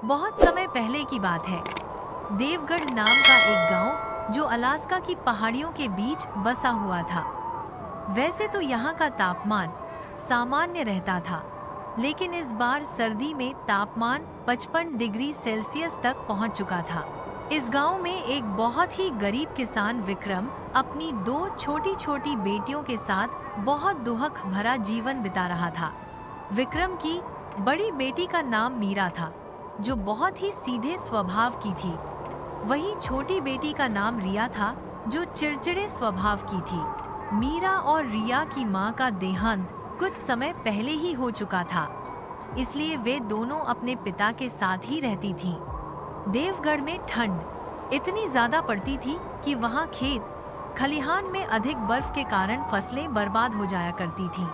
बहुत समय पहले की बात है। देवगढ़ नाम का एक गांव जो अलास्का की पहाड़ियों के बीच बसा हुआ था। वैसे तो यहाँ का तापमान सामान्य रहता था, लेकिन इस बार सर्दी में तापमान 55 डिग्री सेल्सियस तक पहुँच चुका था। इस गांव में एक बहुत ही गरीब किसान विक्रम अपनी दो छोटी छोटी बेटियों के साथ बहुत दुख भरा जीवन बिता रहा था। विक्रम की बड़ी बेटी का नाम मीरा था, जो बहुत ही सीधे स्वभाव की थी। वहीं छोटी बेटी का नाम रिया था, जो चिड़चिड़े स्वभाव की थी। मीरा और रिया की मां का देहांत कुछ समय पहले ही हो चुका था, इसलिए वे दोनों अपने पिता के साथ ही रहती थीं। देवगढ़ में ठंड इतनी ज्यादा पड़ती थी कि वहां खेत खलिहान में अधिक बर्फ के कारण फसलें बर्बाद हो जाया करती थीं।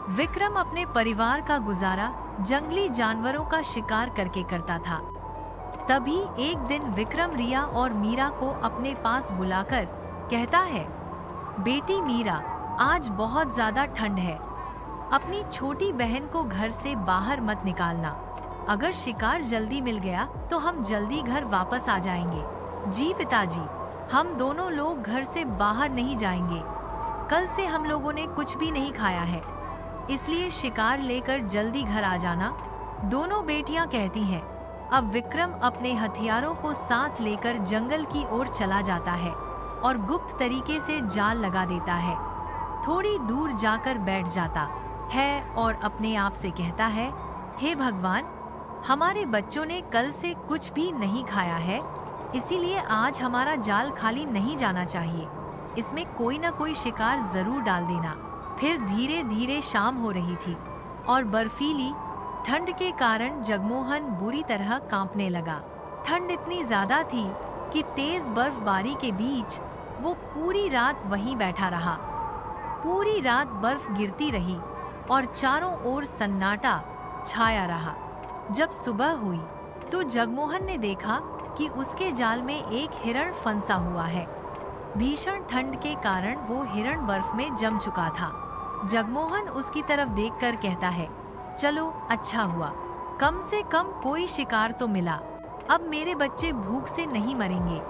विक्रम अपने परिवार का गुजारा जंगली जानवरों का शिकार करके करता था। तभी एक दिन विक्रम रिया और मीरा को अपने पास बुलाकर कहता है, बेटी मीरा, आज बहुत ज्यादा ठंड है। अपनी छोटी बहन को घर से बाहर मत निकालना। अगर शिकार जल्दी मिल गया तो हम जल्दी घर वापस आ जाएंगे। जी पिताजी, हम दोनों लोग घर से बाहर नहीं जाएंगे। कल से हम लोगों ने कुछ भी नहीं खाया है, इसलिए शिकार लेकर जल्दी घर आ जाना। दोनों बेटियां कहती हैं। अब विक्रम अपने हथियारों को साथ लेकर जंगल की ओर चला जाता है और गुप्त तरीके से जाल लगा देता है। थोड़ी दूर जाकर बैठ जाता है और अपने आप से कहता है, हे भगवान, हमारे बच्चों ने कल से कुछ भी नहीं खाया है, इसीलिए आज हमारा जाल खाली नहीं जाना चाहिए। इसमें कोई ना कोई शिकार जरूर डाल देना। फिर धीरे धीरे शाम हो रही थी और बर्फीली ठंड के कारण जगमोहन बुरी तरह कांपने लगा। ठंड इतनी ज्यादा थी कि तेज बर्फबारी के बीच वो पूरी रात वहीं बैठा रहा। पूरी रात बर्फ गिरती रही और चारों ओर सन्नाटा छाया रहा। जब सुबह हुई तो जगमोहन ने देखा कि उसके जाल में एक हिरण फंसा हुआ है। भीषण ठंड के कारण वो हिरण बर्फ में जम चुका था। जगमोहन उसकी तरफ देखकर कहता है, चलो अच्छा हुआ, कम से कम कोई शिकार तो मिला। अब मेरे बच्चे भूख से नहीं मरेंगे।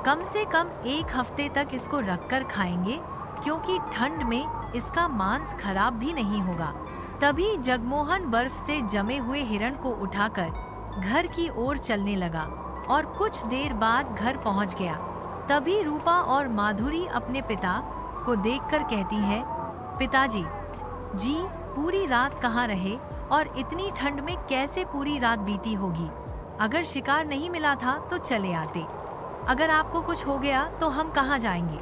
कम से कम एक हफ्ते तक इसको रखकर खाएंगे, क्योंकि ठंड में इसका मांस खराब भी नहीं होगा। तभी जगमोहन बर्फ से जमे हुए हिरण को उठाकर घर की ओर चलने लगा और कुछ देर बाद घर पहुंच गया। तभी रूपा और माधुरी अपने पिता को देखकर कहती हैं, पिताजी जी, पूरी रात कहाँ रहे और इतनी ठंड में कैसे पूरी रात बीती होगी? अगर शिकार नहीं मिला था तो चले आते। अगर आपको कुछ हो गया तो हम कहाँ जाएंगे?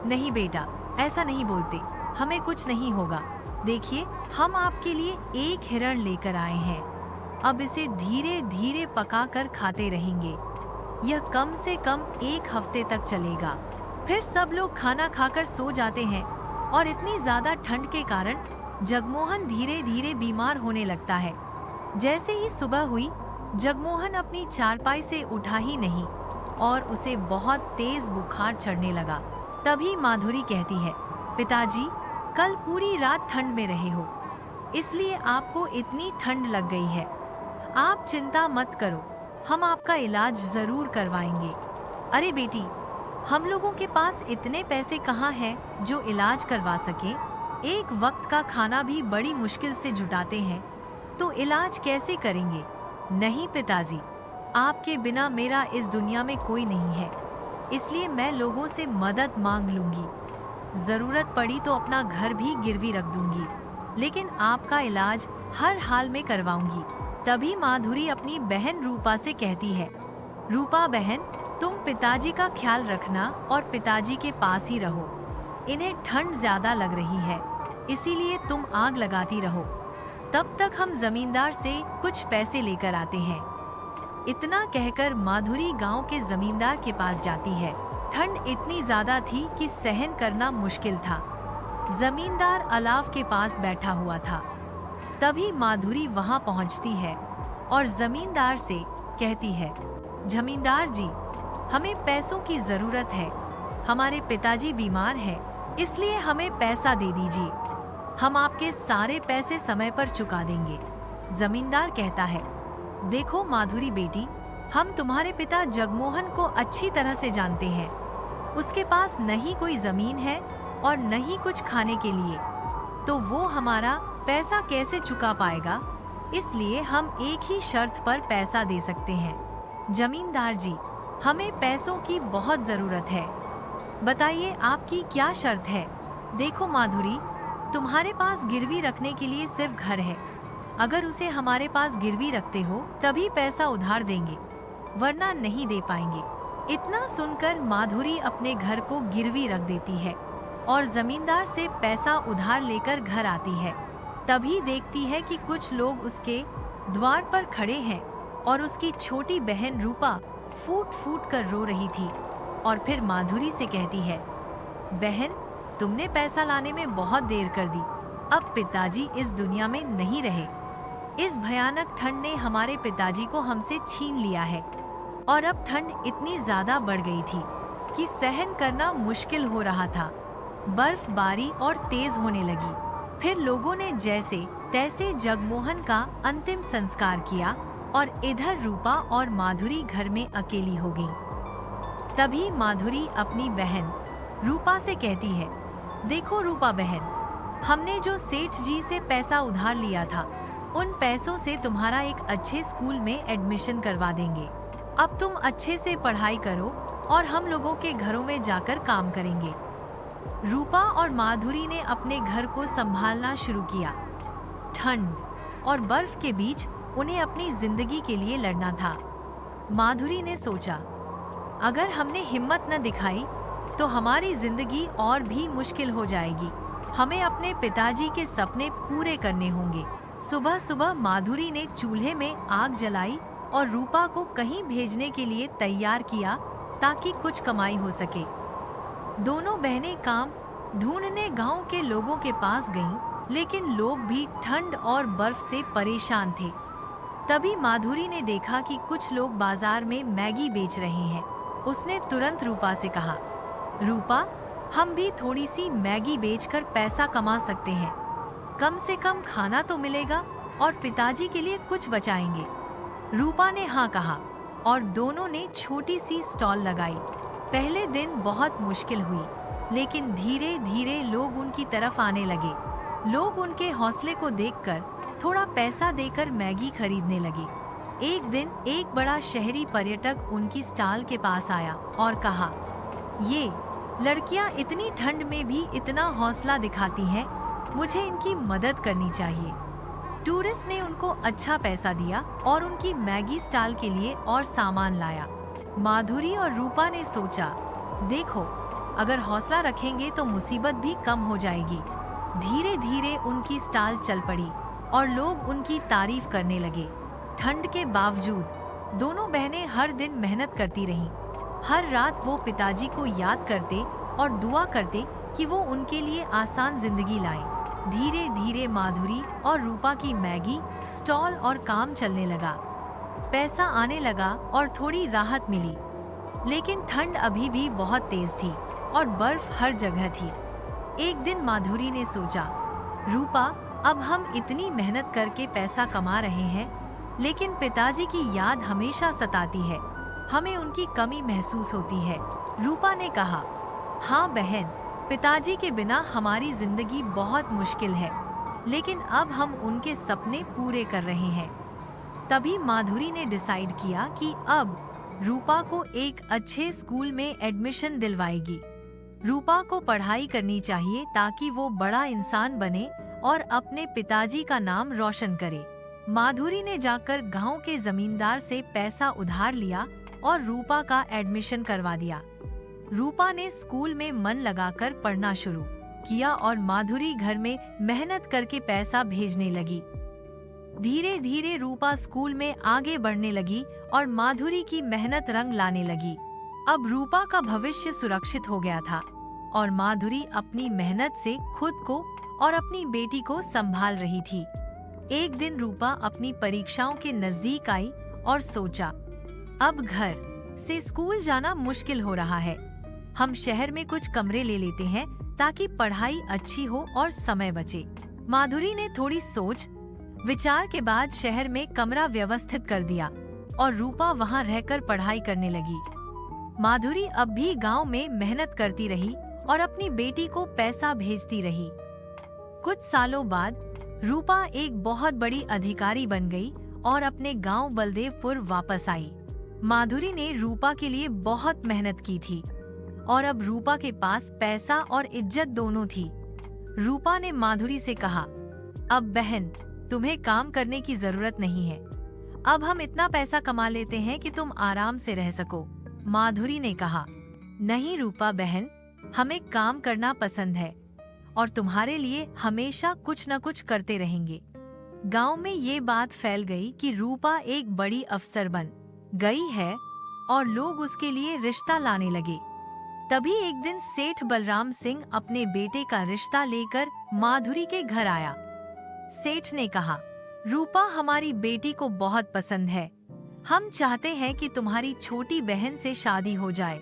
नहीं बेटा, ऐसा नहीं बोलते, हमें कुछ नहीं होगा। देखिए, हम आपके लिए एक हिरण लेकर आए हैं। अब इसे धीरे धीरे पकाकर खाते रहेंगे। यह कम से कम एक हफ्ते तक चलेगा। फिर सब लोग खाना खाकर सो जाते हैं और इतनी ज्यादा ठंड के कारण जगमोहन धीरे धीरे बीमार होने लगता है। जैसे ही सुबह हुई, जगमोहन अपनी चारपाई से उठा ही नहीं और उसे बहुत तेज बुखार चढ़ने लगा। तभी माधुरी कहती है, पिताजी, कल पूरी रात ठंड में रहे हो, इसलिए आपको इतनी ठंड लग गई है। आप चिंता मत करो, हम आपका इलाज जरूर करवाएंगे। अरे बेटी, हम लोगों के पास इतने पैसे कहाँ हैं जो इलाज करवा सके? एक वक्त का खाना भी बड़ी मुश्किल से जुटाते हैं, तो इलाज कैसे करेंगे? नहीं पिताजी, आपके बिना मेरा इस दुनिया में कोई नहीं है, इसलिए मैं लोगों से मदद मांग लूंगी। जरूरत पड़ी तो अपना घर भी गिरवी रख दूंगी, लेकिन आपका इलाज हर हाल में करवाऊंगी। तभी माधुरी अपनी बहन रूपा से कहती है, रूपा बहन, तुम पिताजी का ख्याल रखना और पिताजी के पास ही रहो। इन्हें ठंड ज्यादा लग रही है, इसीलिए तुम आग लगाती रहो। तब तक हम जमींदार से कुछ पैसे लेकर आते हैं। इतना कहकर माधुरी गांव के जमींदार के पास जाती है। ठंड इतनी ज्यादा थी कि सहन करना मुश्किल था। जमींदार अलाव के पास बैठा हुआ था। तभी माधुरी वहां पहुंचती है और जमींदार से कहती है, जमींदार जी, हमें पैसों की जरूरत है। हमारे पिताजी बीमार हैं, इसलिए हमें पैसा दे दीजिए। हम आपके सारे पैसे समय पर चुका देंगे। जमींदार कहता है, देखो माधुरी बेटी, हम तुम्हारे पिता जगमोहन को अच्छी तरह से जानते हैं। उसके पास न ही कोई जमीन है और न ही कुछ खाने के लिए, तो वो हमारा पैसा कैसे चुका पाएगा? इसलिए हम एक ही शर्त पर पैसा दे सकते हैं। जमींदार जी, हमें पैसों की बहुत जरूरत है। बताइए आपकी क्या शर्त है? देखो माधुरी, तुम्हारे पास गिरवी रखने के लिए सिर्फ घर है। अगर उसे हमारे पास गिरवी रखते हो तभी पैसा उधार देंगे, वरना नहीं दे पाएंगे। इतना सुनकर माधुरी अपने घर को गिरवी रख देती है और जमींदार से पैसा उधार लेकर घर आती है। तभी देखती है कि कुछ लोग उसके द्वार पर खड़े हैं और उसकी छोटी बहन रूपा फूट फूट कर रो रही थी और फिर माधुरी से कहती है, बहन, तुमने पैसा लाने में बहुत देर कर दी। अब पिताजी इस दुनिया में नहीं रहे। इस भयानक ठंड ने हमारे पिताजी को हमसे छीन लिया है और अब ठंड इतनी ज्यादा बढ़ गई थी कि सहन करना मुश्किल हो रहा था। बर्फबारी और तेज होने लगी। फिर लोगों ने जैसे तैसे जगमोहन का अंतिम संस्कार किया और इधर रूपा और माधुरी घर में अकेली हो गईं। तभी माधुरी अपनी बहन रूपा से कहती है, देखो रूपा बहन, हमने जो सेठ जी से पैसा उधार लिया था, उन पैसों से तुम्हारा एक अच्छे स्कूल में एडमिशन करवा देंगे। अब तुम अच्छे से पढ़ाई करो और हम लोगों के घरों में जाकर काम करेंगे। रूपा और माधुरी ने अपने घर को संभालना शुरू किया। ठंड और बर्फ के बीच उन्हें अपनी जिंदगी के लिए लड़ना था। माधुरी ने सोचा, अगर हमने हिम्मत न दिखाई तो हमारी जिंदगी और भी मुश्किल हो जाएगी। हमें अपने पिताजी के सपने पूरे करने होंगे। सुबह सुबह माधुरी ने चूल्हे में आग जलाई और रूपा को कहीं भेजने के लिए तैयार किया ताकि कुछ कमाई हो सके। दोनों बहनें काम ढूंढने गांव के लोगों के पास गईं, लेकिन लोग भी ठंड और बर्फ से परेशान थे। तभी माधुरी ने देखा कि कुछ लोग बाजार में मैगी बेच रहे हैं। उसने तुरंत रूपा से कहा, रूपा, हम भी थोड़ी सी मैगी बेचकर पैसा कमा सकते हैं। कम से कम खाना तो मिलेगा और पिताजी के लिए कुछ बचाएंगे। रूपा ने हाँ कहा और दोनों ने छोटी सी स्टॉल लगाई। पहले दिन बहुत मुश्किल हुई, लेकिन धीरे धीरे लोग उनकी तरफ आने लगे। लोग उनके हौसले को देखकर थोड़ा पैसा देकर मैगी खरीदने लगे। एक दिन एक बड़ा शहरी पर्यटक उनकी स्टॉल के पास आया और कहा, ये लड़कियां इतनी ठंड में भी इतना हौसला दिखाती हैं, मुझे इनकी मदद करनी चाहिए। टूरिस्ट ने उनको अच्छा पैसा दिया और उनकी मैगी स्टॉल के लिए और सामान लाया। माधुरी और रूपा ने सोचा, देखो, अगर हौसला रखेंगे तो मुसीबत भी कम हो जाएगी। धीरे धीरे उनकी स्टॉल चल पड़ी और लोग उनकी तारीफ करने लगे। ठंड के बावजूद दोनों बहनें हर दिन मेहनत करती रहीं। हर रात वो पिताजी को याद करते और दुआ करते कि वो उनके लिए आसान जिंदगी लाएं। धीरे धीरे माधुरी और रूपा की मैगी स्टॉल और काम चलने लगा। पैसा आने लगा और थोड़ी राहत मिली, लेकिन ठंड अभी भी बहुत तेज थी और बर्फ हर जगह थी। एक दिन माधुरी ने सोचा, रूपा, अब हम इतनी मेहनत करके पैसा कमा रहे हैं, लेकिन पिताजी की याद हमेशा सताती है। हमें उनकी कमी महसूस होती है। रूपा ने कहा, हाँ बहन, पिताजी के बिना हमारी जिंदगी बहुत मुश्किल है, लेकिन अब हम उनके सपने पूरे कर रहे हैं। तभी माधुरी ने डिसाइड किया कि अब रूपा को एक अच्छे स्कूल में एडमिशन दिलवाएगी। रूपा को पढ़ाई करनी चाहिए ताकि वो बड़ा इंसान बने और अपने पिताजी का नाम रोशन करे। माधुरी ने जाकर गांव के जमींदार से पैसा उधार लिया और रूपा का एडमिशन करवा दिया। रूपा ने स्कूल में मन लगाकर पढ़ना शुरू किया और माधुरी घर में मेहनत करके पैसा भेजने लगी। धीरे धीरे रूपा स्कूल में आगे बढ़ने लगी और माधुरी की मेहनत रंग लाने लगी। अब रूपा का भविष्य सुरक्षित हो गया था और माधुरी अपनी मेहनत से खुद को और अपनी बेटी को संभाल रही थी। एक दिन रूपा अपनी परीक्षाओं के नजदीक आई और सोचा, अब घर से स्कूल जाना मुश्किल हो रहा है। हम शहर में कुछ कमरे ले लेते हैं ताकि पढ़ाई अच्छी हो और समय बचे। माधुरी ने थोड़ी सोच विचार के बाद शहर में कमरा व्यवस्थित कर दिया और रूपा वहां रहकर पढ़ाई करने लगी। माधुरी अब भी गांव में मेहनत करती रही और अपनी बेटी को पैसा भेजती रही। कुछ सालों बाद रूपा एक बहुत बड़ी अधिकारी बन गई और अपने गांव बलदेवपुर वापस आई। माधुरी ने रूपा के लिए बहुत मेहनत की थी और अब रूपा के पास पैसा और इज्जत दोनों थी। रूपा ने माधुरी से कहा, अब बहन, तुम्हें काम करने की जरूरत नहीं है। अब हम इतना पैसा कमा लेते हैं कि तुम आराम से रह सको। माधुरी ने कहा, नहीं रूपा बहन, हमें काम करना पसंद है और तुम्हारे लिए हमेशा कुछ न कुछ करते रहेंगे। गांव में ये बात फैल गई कि रूपा एक बड़ी अफसर बन गई है और लोग उसके लिए रिश्ता लाने लगे। तभी एक दिन सेठ बलराम सिंह अपने बेटे का रिश्ता लेकर माधुरी के घर आया। सेठ ने कहा, रूपा हमारी बेटी को बहुत पसंद है। हम चाहते हैं कि तुम्हारी छोटी बहन से शादी हो जाए।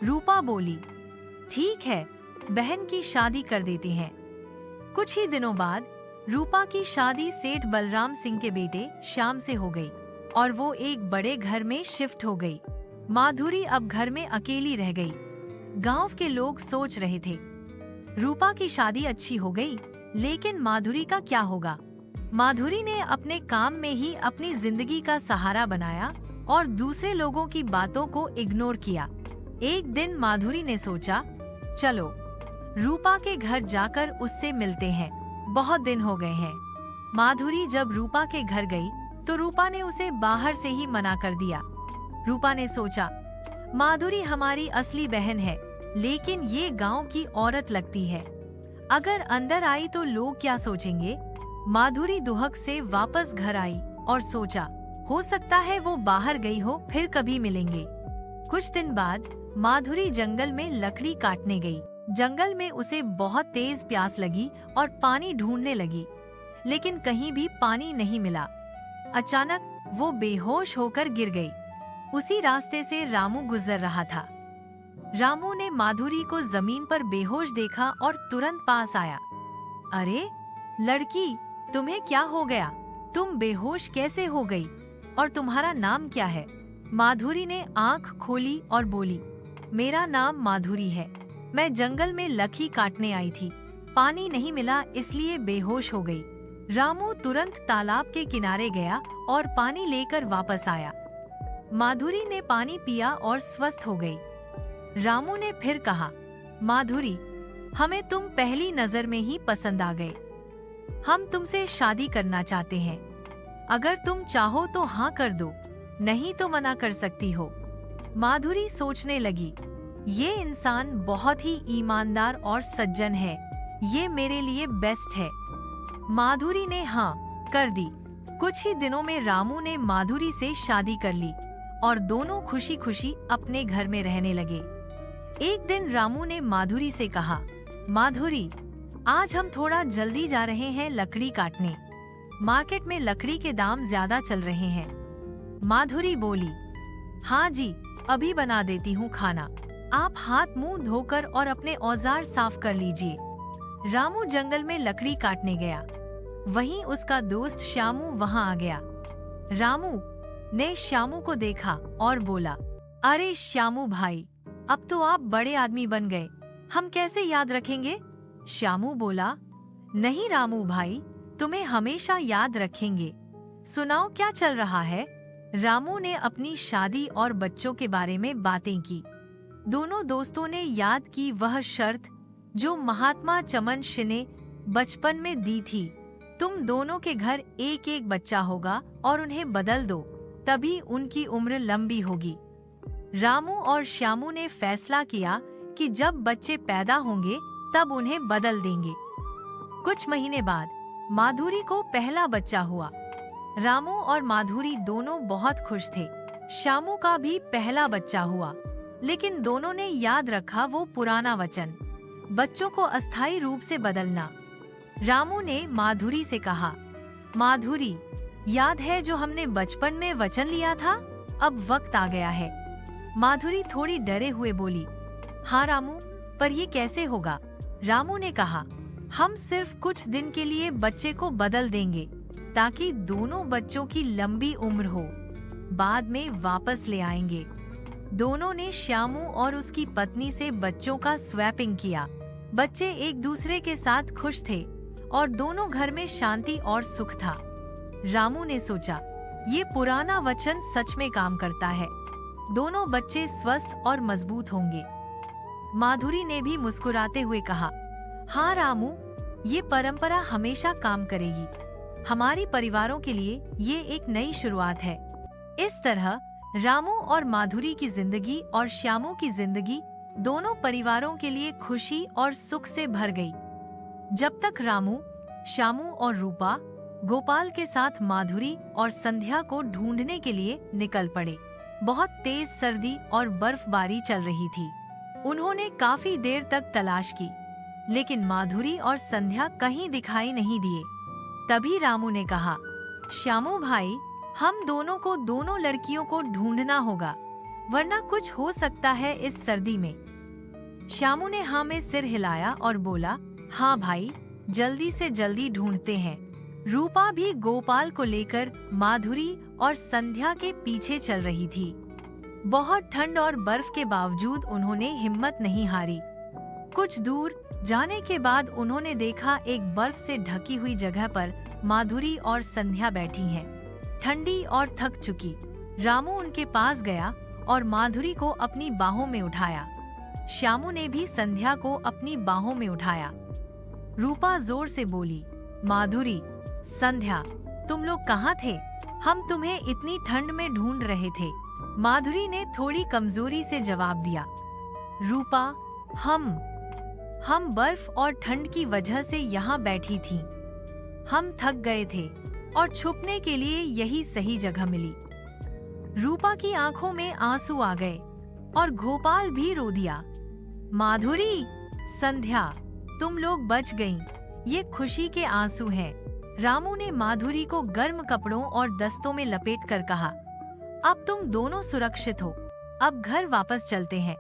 रूपा बोली, ठीक है, बहन की शादी कर देते हैं। कुछ ही दिनों बाद रूपा की शादी सेठ बलराम सिंह के बेटे श्याम से हो गई और वो एक बड़े घर में शिफ्ट हो गई। माधुरी अब घर में अकेली रह गई। गांव के लोग सोच रहे थे, रूपा की शादी अच्छी हो गई, लेकिन माधुरी का क्या होगा? माधुरी ने अपने काम में ही अपनी जिंदगी का सहारा बनाया और दूसरे लोगों की बातों को इग्नोर किया। एक दिन माधुरी ने सोचा, चलो रूपा के घर जाकर उससे मिलते हैं, बहुत दिन हो गए हैं। माधुरी जब रूपा के घर गई तो रूपा ने उसे बाहर से ही मना कर दिया। रूपा ने सोचा, माधुरी हमारी असली बहन है, लेकिन ये गांव की औरत लगती है। अगर अंदर आई तो लोग क्या सोचेंगे? माधुरी दुहक से वापस घर आई और सोचा, हो सकता है वो बाहर गई हो, फिर कभी मिलेंगे। कुछ दिन बाद माधुरी जंगल में लकड़ी काटने गई। जंगल में उसे बहुत तेज प्यास लगी और पानी ढूंढने लगी, लेकिन कहीं भी पानी नहीं मिला। अचानक वो बेहोश होकर गिर गई। उसी रास्ते से रामू गुजर रहा था। रामू ने माधुरी को जमीन पर बेहोश देखा और तुरंत पास आया। अरे लड़की, तुम्हें क्या हो गया? तुम बेहोश कैसे हो गई? और तुम्हारा नाम क्या है? माधुरी ने आंख खोली और बोली, मेरा नाम माधुरी है। मैं जंगल में लकड़ी काटने आई थी, पानी नहीं मिला इसलिए बेहोश हो गई। रामू तुरंत तालाब के किनारे गया और पानी लेकर वापस आया। माधुरी ने पानी पिया और स्वस्थ हो गई। रामू ने फिर कहा, माधुरी, हमें तुम पहली नजर में ही पसंद आ गए। हम तुमसे शादी करना चाहते हैं। अगर तुम चाहो तो हाँ कर दो, नहीं तो मना कर सकती हो। माधुरी सोचने लगी, ये इंसान बहुत ही ईमानदार और सज्जन है, ये मेरे लिए बेस्ट है। माधुरी ने हाँ कर दी। कुछ ही दिनों में रामू ने माधुरी से शादी कर ली और दोनों खुशी खुशी अपने घर में रहने लगे। एक दिन रामू ने माधुरी से कहा, माधुरी, आज हम थोड़ा जल्दी जा रहे हैं लकड़ी काटने। मार्केट में लकड़ी के दाम ज्यादा चल रहे हैं। माधुरी बोली, हाँ जी, अभी बना देती हूँ खाना। आप हाथ मुंह धोकर और अपने औजार साफ कर लीजिए। रामू जंगल में लकड़ी काटने गया। वहीं उसका दोस्त श्यामू वहां आ गया। रामू ने श्यामू को देखा और बोला, अरे श्यामू भाई, अब तो आप बड़े आदमी बन गए, हम कैसे याद रखेंगे? श्यामू बोला, नहीं रामू भाई, तुम्हें हमेशा याद रखेंगे। सुनाओ क्या चल रहा है? रामू ने अपनी शादी और बच्चों के बारे में बातें की। दोनों दोस्तों ने याद की वह शर्त जो महात्मा चमन सिंह ने बचपन में दी थी, तुम दोनों के घर एक एक बच्चा होगा और उन्हें बदल दो, तभी उनकी उम्र लंबी होगी। रामू और श्यामू ने फैसला किया कि जब बच्चे पैदा होंगे तब उन्हें बदल देंगे। कुछ महीने बाद माधुरी को पहला बच्चा हुआ। रामू और माधुरी दोनों बहुत खुश थे। श्यामू का भी पहला बच्चा हुआ, लेकिन दोनों ने याद रखा वो पुराना वचन, बच्चों को अस्थायी रूप से बदलना। रामू ने माधुरी से कहा, माधुरी, याद है जो हमने बचपन में वचन लिया था? अब वक्त आ गया है। माधुरी थोड़ी डरे हुए बोली, हाँ रामू, पर ये कैसे होगा? रामू ने कहा, हम सिर्फ कुछ दिन के लिए बच्चे को बदल देंगे, ताकि दोनों बच्चों की लंबी उम्र हो। बाद में वापस ले आएंगे। दोनों ने श्यामू और उसकी पत्नी से बच्चों का स्वैपिंग किया। बच्चे एक दूसरे के साथ खुश थे और दोनों घर में शांति और सुख था। रामू ने सोचा, ये पुराना वचन सच में काम करता है। दोनों बच्चे स्वस्थ और मजबूत होंगे। माधुरी ने भी मुस्कुराते हुए कहा, हाँ रामू, ये परंपरा हमेशा काम करेगी। हमारी परिवारों के लिए ये एक नई शुरुआत है। इस तरह रामू और माधुरी की जिंदगी और श्यामू की जिंदगी दोनों परिवारों के लिए खुशी और सुख से भर गई। जब तक रामू, श्यामू और रूपा गोपाल के साथ माधुरी और संध्या को ढूंढने के लिए निकल पड़े। बहुत तेज सर्दी और बर्फबारी चल रही थी। उन्होंने काफी देर तक तलाश की, लेकिन माधुरी और संध्या कहीं दिखाई नहीं दिए। तभी रामू ने कहा, श्यामू भाई, हम दोनों को दोनों लड़कियों को ढूंढना होगा, वरना कुछ हो सकता है इस सर्दी में। श्यामू ने हाँ में सिर हिलाया और बोला, हाँ भाई, जल्दी से जल्दी ढूंढते हैं। रूपा भी गोपाल को लेकर माधुरी और संध्या के पीछे चल रही थी। बहुत ठंड और बर्फ के बावजूद उन्होंने हिम्मत नहीं हारी। कुछ दूर जाने के बाद उन्होंने देखा, एक बर्फ से ढकी हुई जगह पर माधुरी और संध्या बैठी हैं, ठंडी और थक चुकी। रामू उनके पास गया और माधुरी को अपनी बाहों में उठाया। श्यामू ने भी संध्या को अपनी बाहों में उठाया। रूपा जोर से बोली, माधुरी, संध्या, तुम लोग कहाँ थे? हम तुम्हें इतनी ठंड में ढूंढ रहे थे। माधुरी ने थोड़ी कमजोरी से जवाब दिया। रूपा, हम बर्फ और ठंड की वजह से यहाँ बैठी थी। हम थक गए थे और छुपने के लिए यही सही जगह मिली। रूपा की आंखों में आंसू आ गए और गोपाल भी रो दिया। माधुरी, संध्या, तुम लोग बच गईं। ये खुशी के आंसू हैं। रामू ने माधुरी को गर्म कपड़ों और दस्तों में लपेट कर कहा, अब तुम दोनों सुरक्षित हो, अब घर वापस चलते हैं।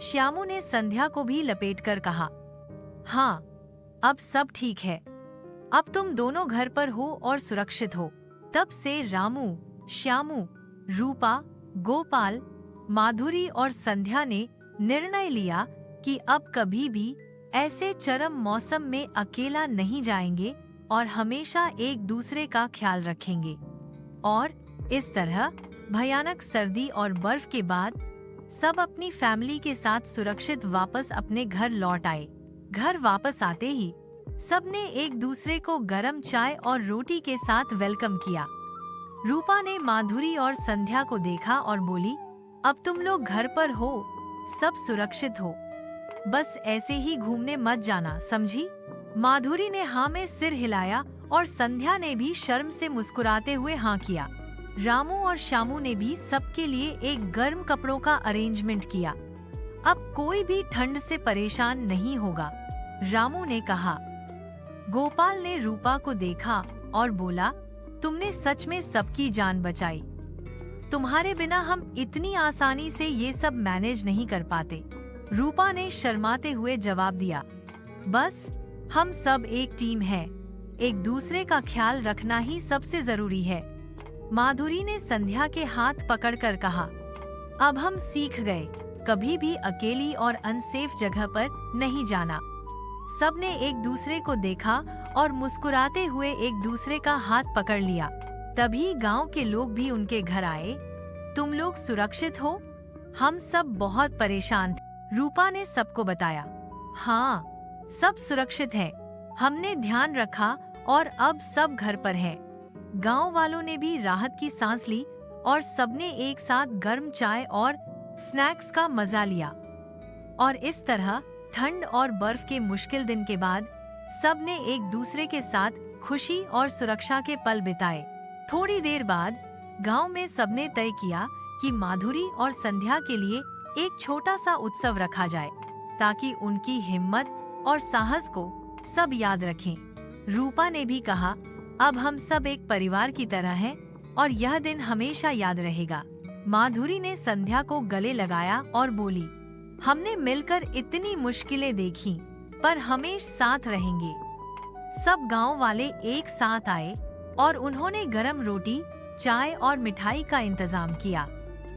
श्यामू ने संध्या को भी लपेट कर कहा, हाँ, अब सब ठीक है, अब तुम दोनों घर पर हो और सुरक्षित हो। तब से रामू, श्यामू, रूपा, गोपाल, माधुरी और संध्या ने निर्णय लिया कि अब कभी भी ऐसे चरम मौसम में अकेला नहीं जाएंगे और हमेशा एक दूसरे का ख्याल रखेंगे। और इस तरह भयानक सर्दी और बर्फ के बाद सब अपनी फैमिली के साथ सुरक्षित वापस अपने घर लौट आए। घर वापस आते ही सबने एक दूसरे को गरम चाय और रोटी के साथ वेलकम किया। रूपा ने माधुरी और संध्या को देखा और बोली, अब तुम लोग घर पर हो, सब सुरक्षित हो, बस ऐसे ही घूमने मत जाना, समझी? माधुरी ने हाँ में सिर हिलाया और संध्या ने भी शर्म से मुस्कुराते हुए हाँ किया। रामू और श्यामू ने भी सबके लिए एक गर्म कपड़ों का अरेंजमेंट किया। अब कोई भी ठंड से परेशान नहीं होगा, रामू ने कहा। गोपाल ने रूपा को देखा और बोला, तुमने सच में सबकी जान बचाई। तुम्हारे बिना हम इतनी आसानी से ये सब मैनेज नहीं कर पाते। रूपा ने शर्माते हुए जवाब दिया, बस हम सब एक टीम हैं, एक दूसरे का ख्याल रखना ही सबसे जरूरी है। माधुरी ने संध्या के हाथ पकड़कर कहा, अब हम सीख गए, कभी भी अकेली और अनसेफ जगह पर नहीं जाना। सबने एक दूसरे को देखा और मुस्कुराते हुए एक दूसरे का हाथ पकड़ लिया। तभी गांव के लोग भी उनके घर आए। तुम लोग सुरक्षित हो? हम सब बहुत परेशान थे। रूपा ने सबको बताया, हाँ, सब सुरक्षित हैं। हमने ध्यान रखा और अब सब घर पर हैं। गांव वालों ने भी राहत की सांस ली और सबने एक साथ गर्म चाय और स्नैक्स का मजा लिया। और इस तरह ठंड और बर्फ के मुश्किल दिन के बाद सबने एक दूसरे के साथ खुशी और सुरक्षा के पल बिताए। थोड़ी देर बाद गांव में सबने तय किया कि माधुरी और संध्या के लिए एक छोटा सा उत्सव रखा जाए, ताकि उनकी हिम्मत और साहस को सब याद रखें। रूपा ने भी कहा, अब हम सब एक परिवार की तरह हैं और यह दिन हमेशा याद रहेगा। माधुरी ने संध्या को गले लगाया और बोली, हमने मिलकर इतनी मुश्किलें देखी, पर हमेशा साथ रहेंगे। सब गांव वाले एक साथ आए, और उन्होंने गरम रोटी, चाय और मिठाई का इंतजाम किया।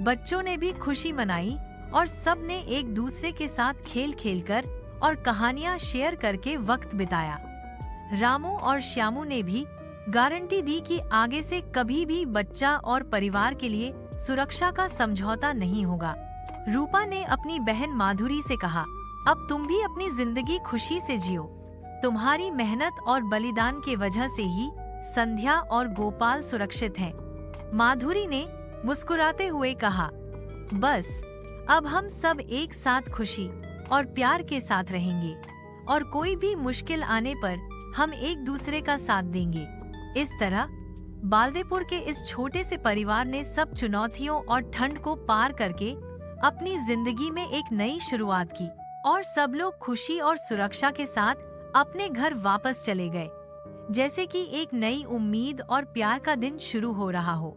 बच्चों ने भी खुशी मनाई और सब ने एक दूसरे के साथ खेल खेलकर और कहानियां शेयर करके वक्त बिताया। रामू और श्यामू ने भी गारंटी दी कि आगे से कभी भी बच्चा और परिवार के लिए सुरक्षा का समझौता नहीं होगा। रूपा ने अपनी बहन माधुरी से कहा, अब तुम भी अपनी जिंदगी खुशी से जियो। तुम्हारी मेहनत और बलिदान के वजह से ही संध्या और गोपाल सुरक्षित हैं। माधुरी ने मुस्कुराते हुए कहा, बस अब हम सब एक साथ खुशी और प्यार के साथ रहेंगे और कोई भी मुश्किल आने पर हम एक दूसरे का साथ देंगे। इस तरह बाल्देपुर के इस छोटे से परिवार ने सब चुनौतियों और ठंड को पार करके अपनी जिंदगी में एक नई शुरुआत की और सब लोग खुशी और सुरक्षा के साथ अपने घर वापस चले गए, जैसे कि एक नई उम्मीद और प्यार का दिन शुरू हो रहा हो।